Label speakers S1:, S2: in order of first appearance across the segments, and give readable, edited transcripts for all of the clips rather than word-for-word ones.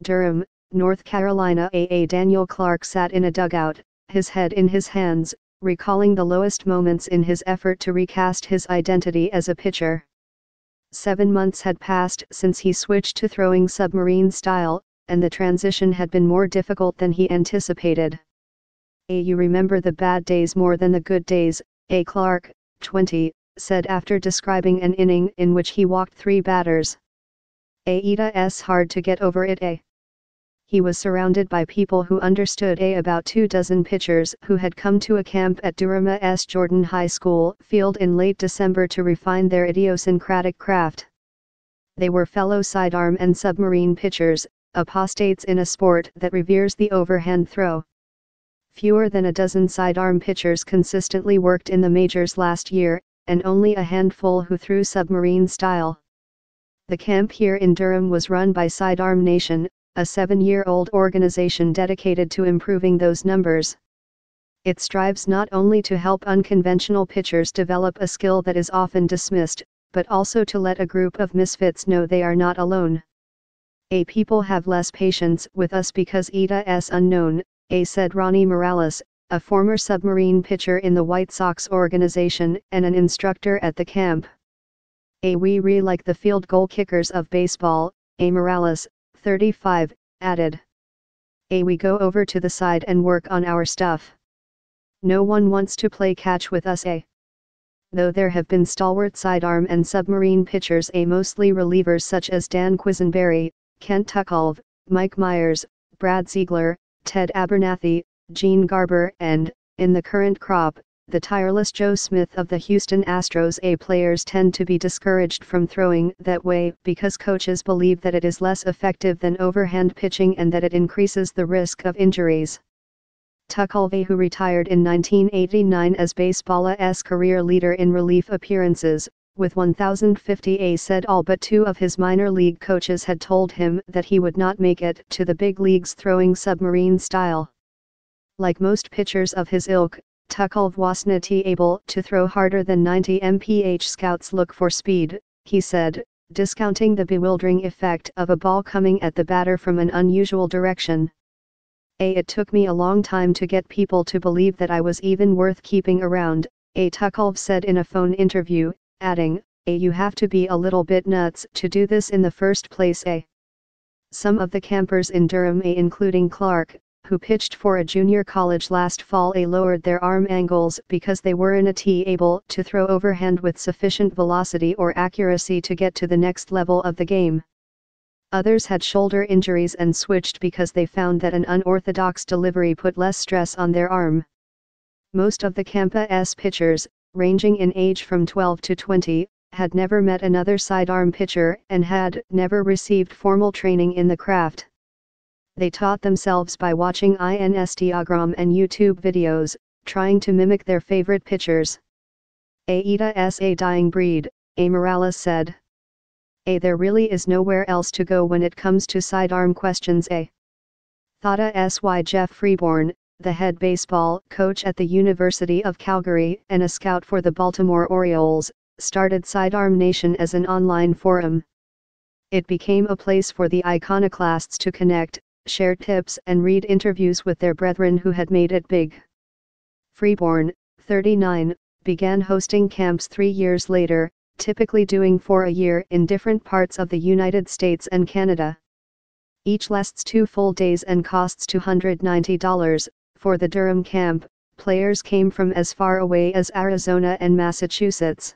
S1: Durham, North Carolina. Daniel Clark sat in a dugout, his head in his hands, recalling the lowest moments in his effort to recast his identity as a pitcher. 7 months had passed since he switched to throwing submarine style, and the transition had been more difficult than he anticipated. You remember the bad days more than the good days, Clark, 20, said after describing an inning in which he walked 3 batters. It's hard to get over it. He was surrounded by people who understood. About 24 pitchers who had come to a camp at Durham's Jordan High School field in late December to refine their idiosyncratic craft. They were fellow sidearm and submarine pitchers, apostates in a sport that reveres the overhand throw. Fewer than a dozen sidearm pitchers consistently worked in the majors last year, and only a handful who threw submarine style. The camp here in Durham was run by Sidearm Nation, a 7-year-old organization dedicated to improving those numbers. It strives not only to help unconventional pitchers develop a skill that is often dismissed, but also to let a group of misfits know they are not alone. People have less patience with us because it's unknown, said Ronnie Morales, a former submarine pitcher in the White Sox organization and an instructor at the camp. We really like the field goal kickers of baseball, Morales, 35, added. We go over to the side and work on our stuff. No one wants to play catch with us. Though there have been stalwart sidearm and submarine pitchers, mostly relievers such as Dan Quisenberry, Kent Tuckolve, Mike Myers, Brad Ziegler, Ted Abernathy, Gene Garber and, in the current crop, the tireless Joe Smith of the Houston Astros. Players tend to be discouraged from throwing that way because coaches believe that it is less effective than overhand pitching and that it increases the risk of injuries. Tuckolve, who retired in 1989 as baseball's career leader in relief appearances, with 1,050, said all but 2 of his minor league coaches had told him that he would not make it to the big leagues throwing submarine style. Like most pitchers of his ilk, Tuckolve was not able to throw harder than 90 mph. Scouts look for speed, he said, discounting the bewildering effect of a ball coming at the batter from an unusual direction. It took me a long time to get people to believe that I was even worth keeping around, Tuckolve said in a phone interview, adding, you have to be a little bit nuts to do this in the first place. Some of the campers in Durham, including Clark, who pitched for a junior college last fall, lowered their arm angles because they weren't able to throw overhand with sufficient velocity or accuracy to get to the next level of the game. Others had shoulder injuries and switched because they found that an unorthodox delivery put less stress on their arm. Most of the campus pitchers, ranging in age from 12 to 20, had never met another sidearm pitcher and had never received formal training in the craft. They taught themselves by watching Instagram and YouTube videos, trying to mimic their favorite pitchers. It's a dying breed, Morales said. There really is nowhere else to go when it comes to sidearm questions. Thought SY Jeff Freeborn, the head baseball coach at the University of Calgary and a scout for the Baltimore Orioles, started Sidearm Nation as an online forum. It became a place for the iconoclasts to connect, share tips and read interviews with their brethren who had made it big. Freeborn, 39, began hosting camps 3 years later, typically doing 4 a year in different parts of the United States and Canada. Each lasts 2 full days and costs $290. For the Durham camp, players came from as far away as Arizona and Massachusetts.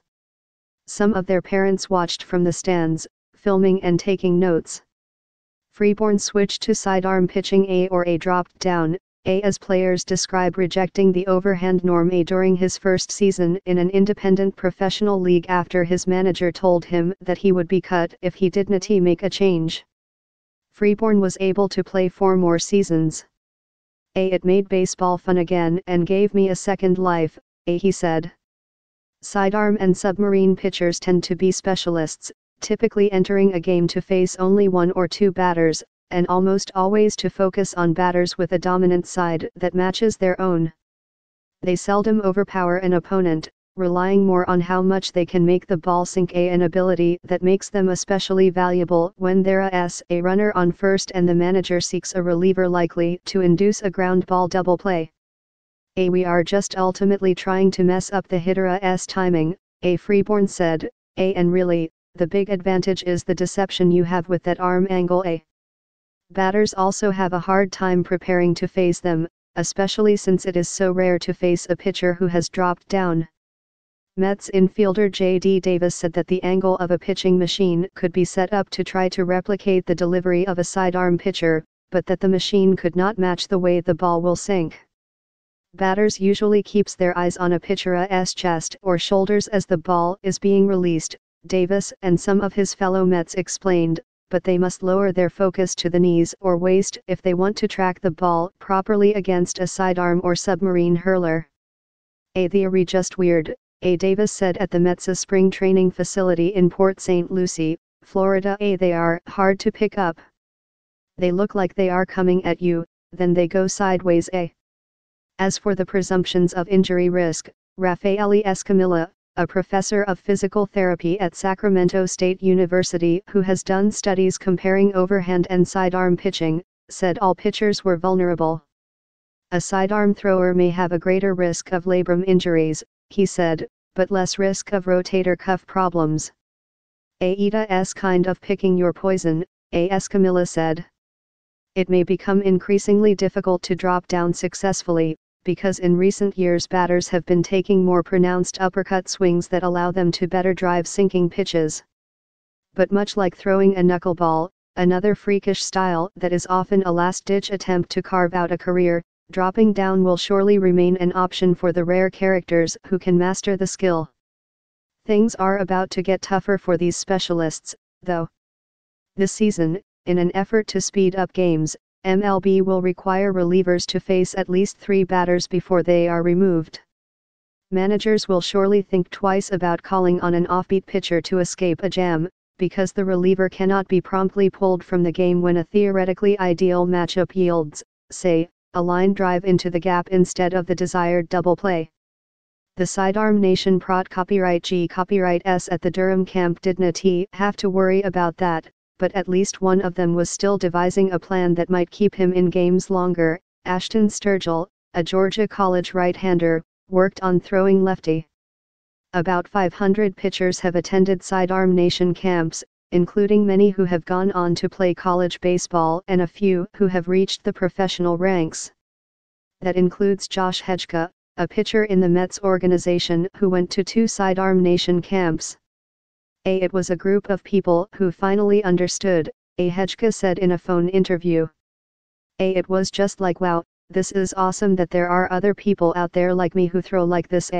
S1: Some of their parents watched from the stands, filming and taking notes. Freeborn switched to sidearm pitching or dropped down, as players describe rejecting the overhand norm during his first season in an independent professional league after his manager told him that he would be cut if he didn't make a change. Freeborn was able to play 4 more seasons. It made baseball fun again and gave me a second life, he said. Sidearm and submarine pitchers tend to be specialists, typically entering a game to face only 1 or 2 batters, and almost always to focus on batters with a dominant side that matches their own. They seldom overpower an opponent, relying more on how much they can make the ball sink, an ability that makes them especially valuable when there is a runner on first and the manager seeks a reliever likely to induce a ground ball double play. We are just ultimately trying to mess up the hitter's timing, Freeborn said, and really, the big advantage is the deception you have with that arm angle. Batters also have a hard time preparing to face them, especially since it is so rare to face a pitcher who has dropped down. Mets infielder J.D. Davis said that the angle of a pitching machine could be set up to try to replicate the delivery of a sidearm pitcher, but that the machine could not match the way the ball will sink. Batters usually keeps their eyes on a pitcher's chest or shoulders as the ball is being released, Davis and some of his fellow Mets explained, but they must lower their focus to the knees or waist if they want to track the ball properly against a sidearm or submarine hurler. They're just weird, Davis said at the Mets' spring training facility in Port St. Lucie, Florida. They are hard to pick up. They look like they are coming at you, then they go sideways. As for the presumptions of injury risk, Rafaeli Escamilla, a professor of physical therapy at Sacramento State University who has done studies comparing overhand and sidearm pitching, said all pitchers were vulnerable. A sidearm thrower may have a greater risk of labrum injuries, he said, but less risk of rotator cuff problems. It's kind of picking your poison, Escamilla said. It may become increasingly difficult to drop down successfully, because in recent years batters have been taking more pronounced uppercut swings that allow them to better drive sinking pitches. But much like throwing a knuckleball, another freakish style that is often a last-ditch attempt to carve out a career, dropping down will surely remain an option for the rare characters who can master the skill. Things are about to get tougher for these specialists, though. This season, in an effort to speed up games, MLB will require relievers to face at least 3 batters before they are removed. Managers will surely think twice about calling on an offbeat pitcher to escape a jam, because the reliever cannot be promptly pulled from the game when a theoretically ideal matchup yields, say, a line drive into the gap instead of the desired double play. The Sidearm Nation Prot copyright G copyright S at the Durham camp did not have to worry about that, but at least one of them was still devising a plan that might keep him in games longer. Ashton Sturgill, a Georgia College right-hander, worked on throwing lefty. About 500 pitchers have attended Sidearm Nation camps, including many who have gone on to play college baseball and a few who have reached the professional ranks. That includes Josh Hedgka, a pitcher in the Mets organization who went to 2 Sidearm Nation camps. It was a group of people who finally understood, Hedgka said in a phone interview. It was just like, wow, this is awesome that there are other people out there like me who throw like this.